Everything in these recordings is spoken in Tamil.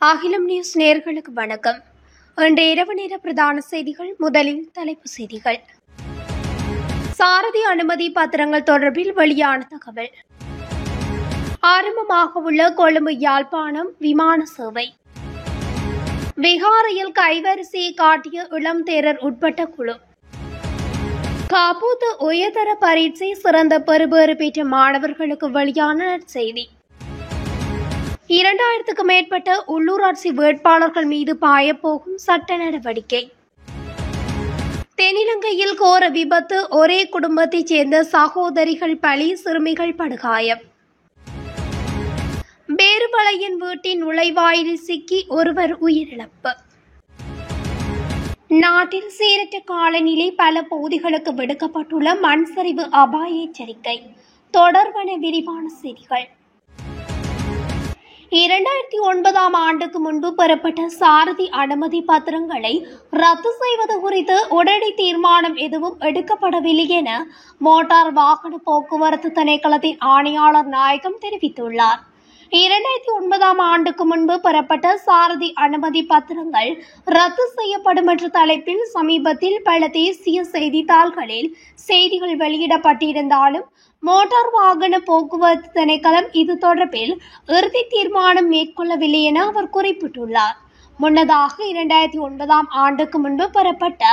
அகிலம் நியூஸ் நேயர்களுக்கு வணக்கம். இன்று இரவு நேர பிரதான செய்திகள். முதலில் தலைப்புச் செய்திகள். சாரதி அனுமதி பத்திரங்கள் தொடர்பில் வெளியான தகவல். ஆரம்பமாக உள்ள கொழும்பு யாழ்ப்பாணம் விமான சேவை. விகாரையில் கைவரிசையை காட்டிய இளம் தேரர் உட்பட்ட குழு. காப்பூத்து உயர்தர பரீட்சை சிறந்த பெறுபேறு பெற்ற மாணவர்களுக்கு வெளியான செய்தி. 2000க்கும் மேற்பட்ட உள்ளூராட்சி வேட்பாளர்கள் மீது பாயப்போகும் சட்ட நடவடிக்கை. தென்னிலங்கையில் கோர விபத்து, ஒரே குடும்பத்தைச் சேர்ந்த சகோதரிகள் பலி, சிறுமிகள் படுகாயம். பேருவளையின் வீட்டின் நுழைவாயிலில் சிக்கி ஒருவர் உயிரிழப்பு. நாட்டில் சீரற்ற காலநிலை, பல பகுதிகளுக்கு விடுக்கப்பட்டுள்ள மண் சரிவு அபாய எச்சரிக்கை. தொடர்பான விரிவான செய்திகள். 2009ஆம் ஆண்டுக்கு முன்பு பெறப்பட்ட சாரதி அனுமதி பத்திரங்களை ரத்து செய்வது குறித்து உடனடி தீர்மானம் எதுவும் எடுக்கப்படவில்லை என மோட்டார் வாகன போக்குவரத்து திணைக்களத்தின் ஆணையாளர் நாயகம் தெரிவித்துள்ளார். 2009ஆம் ஆண்டுக்கு முன்பு பெறப்பட்ட சாரதி அனுமதி பத்திரங்கள் ரத்து செய்யப்படும் என்ற தலைப்பில் சமீபத்தில் பல தேசிய செய்தித்தாள்களில் செய்திகள் வெளியிடப்பட்டிருந்தாலும் மோட்டார் வாகன போக்குவரத்து திணைக்களம் இது தொடர்பில் இறுதி தீர்மானம் மேற்கொள்ளவில்லை என அவர் குறிப்பிட்டுள்ளார். முன்னதாக 2009ஆம் ஆண்டுக்கு முன்பு பெறப்பட்ட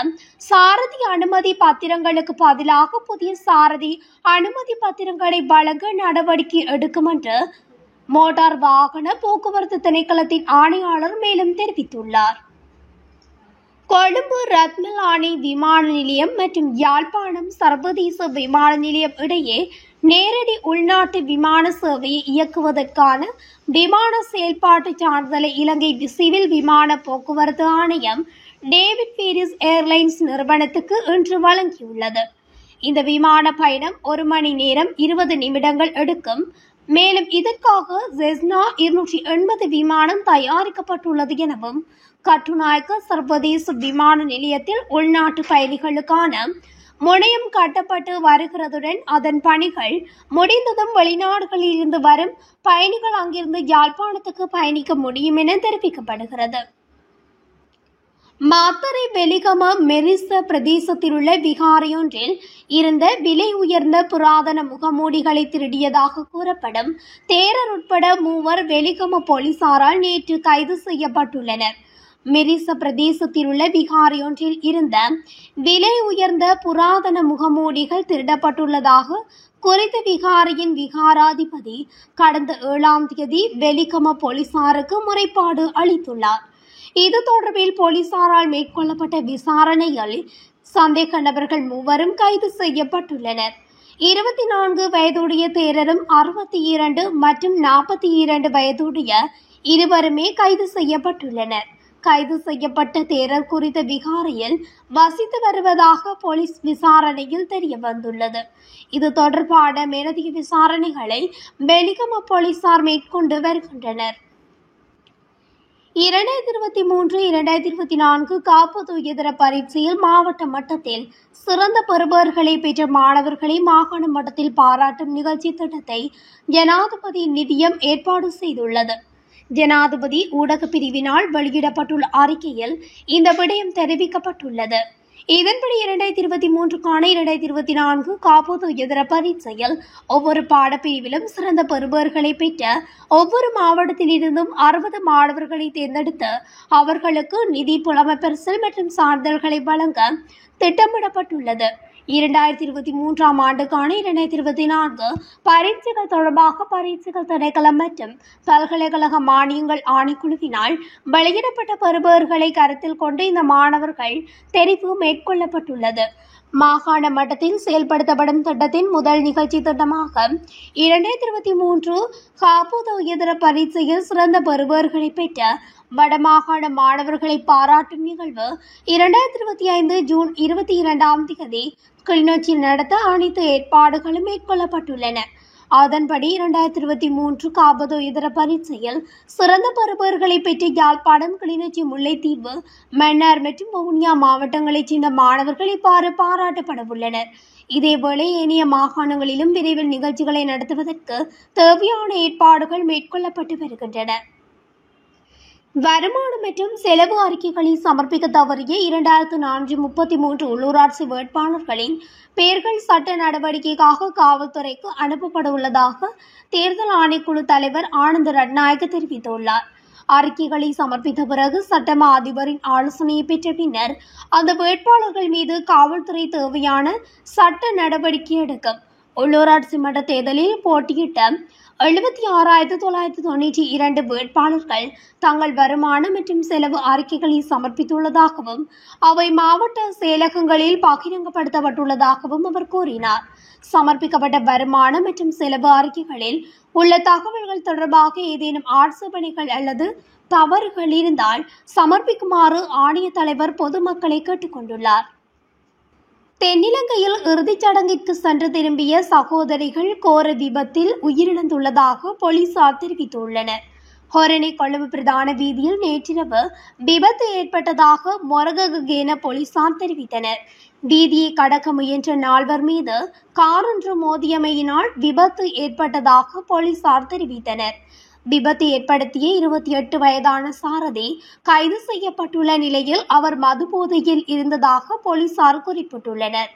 சாரதி அனுமதி பத்திரங்களுக்கு பதிலாக புதிய சாரதி அனுமதி பத்திரங்களை வழங்க நடவடிக்கை எடுக்கும் என்று மோட்டார் வாகன போக்குவரத்து திணைக்களத்தின் ஆணையாளர் மேலும் தெரிவித்துள்ளார். கொழும்பு ரத்மலானி விமான நிலையம் மற்றும் யாழ்ப்பாணம் சர்வதேச விமான நிலையம் இடையே நேரடி உள்நாட்டு விமான சேவையை இயக்குவதற்கான விமான செயல்பாட்டு சான்றிதழை இலங்கை சிவில் விமான போக்குவரத்து ஆணையம் டேவிட் பீரிஸ் ஏர்லைன்ஸ் நிறுவனத்துக்கு இன்று வழங்கியுள்ளது. இந்த விமான பயணம் 1 மணி நேரம் 20 நிமிடங்கள் எடுக்கும். மேலும் இதற்காக செஸ்னா 280 விமானம் தயாரிக்கப்பட்டுள்ளது எனவும் கட்டுநாயக்க சர்வதேச விமான நிலையத்தில் உள்நாட்டு பயணிகளுக்கான முனையம் கட்டப்பட்டு வருகிறதுடன் அதன் பணிகள் முடிந்ததும் வெளிநாடுகளில் இருந்து வரும் பயணிகள் அங்கிருந்து யாழ்ப்பாணத்துக்கு பயணிக்க முடியும் என தெரிவிக்கப்படுகிறது. மாத்தறை வெலிகம மெரிச பிரதேசத்தில் உள்ள விகாரையொன்றில் இருந்த விலை உயர்ந்த புராதன முகமூடிகளை திருடியதாக கூறப்படும் தேரர் உட்பட 3 வெலிகம போலீசாரால் நேற்று கைது செய்யப்பட்டுள்ளனர். மெரிச பிரதேசத்தில் உள்ள விகாரையொன்றில் இருந்த விலை உயர்ந்த புராதன முகமூடிகள் திருடப்பட்டுள்ளதாக குறித்த விகாரையின் விகாராதிபதி கடந்த 7ஆம் தேதி வெலிகம போலீசாருக்கு முறைப்பாடு அளித்துள்ளார். இது தொடர்பில் போலீசாரால் மேற்கொள்ளப்பட்ட விசாரணையில் சந்தேக நபர்கள் 3 கைது செய்யப்பட்டுள்ளனர். 24 வயதுடைய தேரரும் 62 மற்றும் 42 வயதுடைய இருவருமே கைது செய்யப்பட்டுள்ளனர். கைது செய்யப்பட்ட தேரர் குறித்த விகாரையில் வசித்து வருவதாக போலீஸ் விசாரணையில் தெரிய வந்துள்ளது. இது தொடர்பான மேலதிக விசாரணைகளை வெலிகம போலீசார் மேற்கொண்டு வருகின்றனர். 2023-2024 காப்பூத்து உயர்தர பரீட்சையில் மாவட்ட மட்டத்தில் சிறந்த பெறுபேறுகளை பெற்ற மாணவர்களை மாகாண மட்டத்தில் பாராட்டும் நிகழ்ச்சி திட்டத்தை ஜனாதிபதி நிதியம் ஏற்பாடு செய்துள்ளது. ஜனாதிபதி ஊடக பிரிவினால் வெளியிடப்பட்டுள்ள அறிக்கையில் இந்த விடயம் தெரிவிக்கப்பட்டுள்ளது. இதன்படி 2023க்கான 2024 காப்பூத்து உயர்தர பரீட்சையில் ஒவ்வொரு பாடப்பிரிவிலும் சிறந்த பெறுபேறுகளை பெற்ற ஒவ்வொரு மாவட்டத்திலிருந்தும் 60 மாணவர்களை தேர்ந்தெடுத்து அவர்களுக்கு நிதி புலமைப்பரிசில் மற்றும் சான்றிதழ்களை வழங்க திட்டமிடப்பட்டுள்ளது. 2023ஆம் ஆண்டுக்கான 2024 பரீட்சைகள் தொடர்பாக பரீட்சைகள் திணைக்களம் மற்றும் பல்கலைக்கழக மானியங்கள் ஆணைக்குழுவினால் வெளியிடப்பட்ட பெறுபேறுகளை கருத்தில் கொண்டு இந்த மாணவர்கள் தெரிவு மேற்கொள்ளப்பட்டுள்ளது. மாகாண மட்டத்தில் செயல்படுத்தப்படும் திட்டத்தின் முதல் நிகழ்ச்சி திட்டமாக 2023 காப்பூத்து உயர்தர பரீட்சையில் சிறந்த பெறுபேறுகளை பெற்ற வடமாகாண மாணவர்களை பாராட்டும் நிகழ்வு 2025 ஜூன் 22ஆம் தேதி கிளிநொச்சியில் நடத்த அனைத்து ஏற்பாடுகளும் மேற்கொள்ளப்பட்டுள்ளன. அதன்படி 2023 காப்பூத்து உயர்தர பரீட்சையில் சிறந்த பெறுபேறுகளை பெற்ற யாழ்ப்பாணம், கிளிநொச்சி, முல்லைத்தீவு, மன்னார் மற்றும் வவுனியா மாவட்டங்களைச் சேர்ந்த மாணவர்கள் இவ்வாறு பாராட்டப்பட உள்ளனர். இதேவேளை ஏனைய மாகாணங்களிலும் விரைவில் நிகழ்ச்சிகளை நடத்துவதற்கு தேவையான ஏற்பாடுகள் மேற்கொள்ளப்பட்டு வருகின்றன. வருமானம் மற்றும் செலவு அறிக்கைகளை சமர்ப்பிக்க தவறிய 2433 உள்ளூராட்சி வேட்பாளர்களின் பெயர்கள் சட்ட நடவடிக்கைக்காக காவல்துறைக்கு அனுப்பப்பட உள்ளதாக தேர்தல் ஆணைக்குழு தலைவர் ஆனந்த் ரட்நாயக்க தெரிவித்துள்ளார். அறிக்கைகளை சமர்ப்பித்த பிறகு சட்டமா அதிபரின் ஆலோசனையை பெற்ற பின்னர் அந்த வேட்பாளர்கள் மீது காவல்துறை தேவையான சட்ட நடவடிக்கை எடுக்கும். உள்ளூராட்சி மன்ற தேர்தலில் போட்டியிட்ட 76,992 வேட்பாளர்கள் தங்கள் வருமானம் மற்றும் செலவு அறிக்கைகளை சமர்ப்பித்துள்ளதாகவும் அவை மாவட்ட செயலகங்களில் பகிரங்கப்படுத்தப்பட்டுள்ளதாகவும் அவர் கூறினார். சமர்ப்பிக்கப்பட்ட வருமானம் மற்றும் செலவு அறிக்கைகளில் உள்ள தகவல்கள் தொடர்பாக ஏதேனும் ஆட்சேபனைகள் அல்லது தவறுகள் இருந்தால் சமர்ப்பிக்குமாறு ஆணைய தலைவர் பொதுமக்களை கேட்டுக் கொண்டுள்ளார். தென்னிலங்கையில் இறுதிச் சடங்கிற்கு சென்று திரும்பிய சகோதரிகள் கோர விபத்தில் உயிரிழந்துள்ளதாக போலீசார் தெரிவித்துள்ளனர். ஹொரணை கொழும்பு பிரதான வீதியில் நேற்றிரவு விபத்து ஏற்பட்டதாக மொரககேன போலீசார் தெரிவித்தனர். வீதியை கடக்க முயன்ற நால்வர் மீது கார் ஒன்று மோதியமையினால் விபத்து ஏற்பட்டதாக போலீசார் தெரிவித்தனர். விபத்து ஏற்படுத்திய 28 வயதான சாரதி கைது செய்யப்பட்டுள்ள நிலையில் அவர் மது போதையில் இருந்ததாக போலீசார் குறிப்பிட்டுள்ளனர்.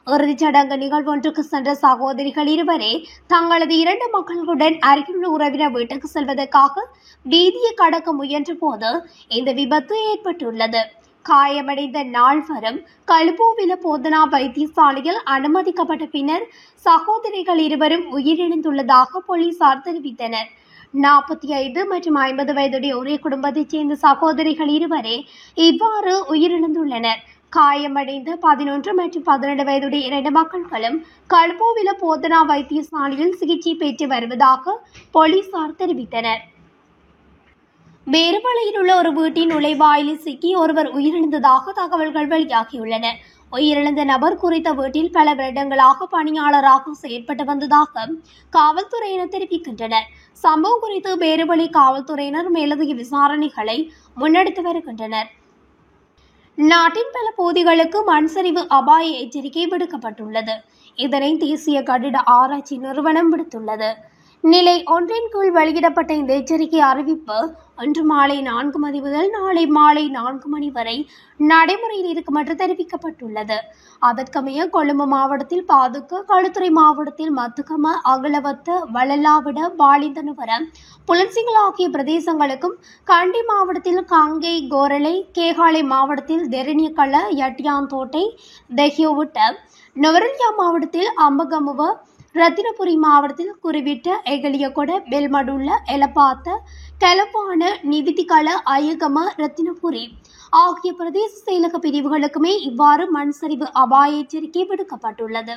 இறுதிச் சடங்கு நிகழ்வொன்றுக்கு சென்ற சகோதரிகள் இருவரே தங்களது 2 மக்களுடன் அருகிலுள்ள உறவினர் வீட்டுக்கு செல்வதற்காக வீதியை கடக்க முயன்ற போது இந்த விபத்து ஏற்பட்டுள்ளது. காயமடைந்த நால்வரும் கழுபோவில போதனா வைத்தியசாலையில் அனுமதிக்கப்பட்ட பின்னர் சகோதரிகள் இருவரும் உயிரிழந்துள்ளதாக போலீசார் தெரிவித்தனர். 45 மற்றும் 50 வயதுடைய ஒரே குடும்பத்தைச் சேர்ந்த சகோதரிகள் இருவரே இவ்வாறு உயிரிழந்துள்ளனர். காயமடைந்த 11 மற்றும் 12 வயதுடைய 2 மக்களும் கழுபோவில போதனா வைத்தியசாலையில் சிகிச்சை பெற்று வருவதாக போலீசார் தெரிவித்தனர். வேறுபலையில் உள்ள ஒரு வீட்டின் நுழைவாயிலில் சிக்கி ஒருவர் உயிரிழந்ததாக தகவல்கள் வெளியாகியுள்ளன. உயிரிழந்த நபர் குறித்த வீட்டில் பல வருடங்களாக பணியாளராக செயற்பட்டு வந்ததாக காவல்துறையினர் தெரிவிக்கின்றனர். சம்பவம் குறித்து வேறுபலை காவல்துறையினர் மேலதிக விசாரணைகளை முன்னெடுத்து வருகின்றனர். நாட்டின் பல பகுதிகளுக்கு மண்சரிவு அபாய எச்சரிக்கை விடுக்கப்பட்டுள்ளது. இதனை தேசிய கட்டிட ஆராய்ச்சி நிறுவனம் விடுத்துள்ளது. நிலை 1 கீழ் வெளியிடப்பட்ட இந்த எச்சரிக்கை அறிவிப்பு இன்று மாலை 4 மணி முதல் நாளை மாலை 4 மணி வரை நடைமுறையில் இருக்கும் என்று தெரிவிக்கப்பட்டுள்ளது. அதற்கமைய கொழும்பு மாவட்டத்தில் பாதுக்க, களுத்துறை மாவட்டத்தில் மத்துகம, அகலவத்த, வளலாவிட, வாலிந்தனுவரம், புலன்சிங்கல் ஆகிய பிரதேசங்களுக்கும், கண்டி மாவட்டத்தில் காங்கை, கோரளை, கேகாலை மாவட்டத்தில் தெரணியக்கள, யட்டியாந்தோட்டை, தெஹியோவிட்ட, நுவரெலியா மாவட்டத்தில் அம்பகமுவ, ரத்தினபுரி மாவட்டத்தில் குறிவிட்ட எகலியகொட, பெல்மடுள்ள, எலப்பாத்த, கெலப்பான, நிவிதிகள, அயகம, ரத்தினபுரி ஆகிய பிரதேச செயலக பிரிவுகளுக்குமே இவ்வாறு மண்சரிவு அபாய எச்சரிக்கை விடுக்கப்பட்டுள்ளது.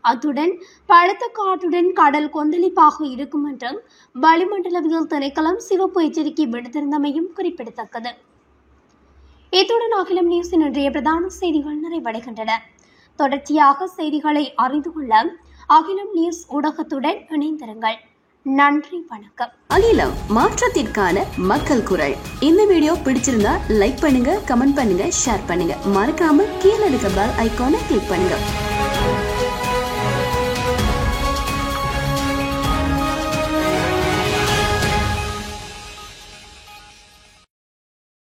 அத்துடன் பழுத்த காற்றுடன் கடல் கொந்தளிப்பாக இருக்கும் என்றும் வளிமண்டலவியல் திணைக்களம் சிவப்பு எச்சரிக்கை விடுத்திருந்தமையும் குறிப்பிடத்தக்கது. இத்துடன் அகிலம் நியூஸின் இன்றைய பிரதான செய்திகள் நிறைவடைகின்றன. தொடர்ச்சியாக செய்திகளை அறிந்து கொள்ள அகிலம் நியூஸ் ஊடகத்துடன் இணைந்திருங்கள். நன்றி, வணக்கம். அகிலம், மாற்றத்திற்கான மக்கள் குரல். இந்த வீடியோ பிடிச்சிருந்தா லைக் பண்ணுங்க, கமெண்ட் பண்ணுங்க, ஷேர் பண்ணுங்க. மறக்காம கீழே இருக்க பெல் ஐகானை கிளிக் பண்ணுங்க.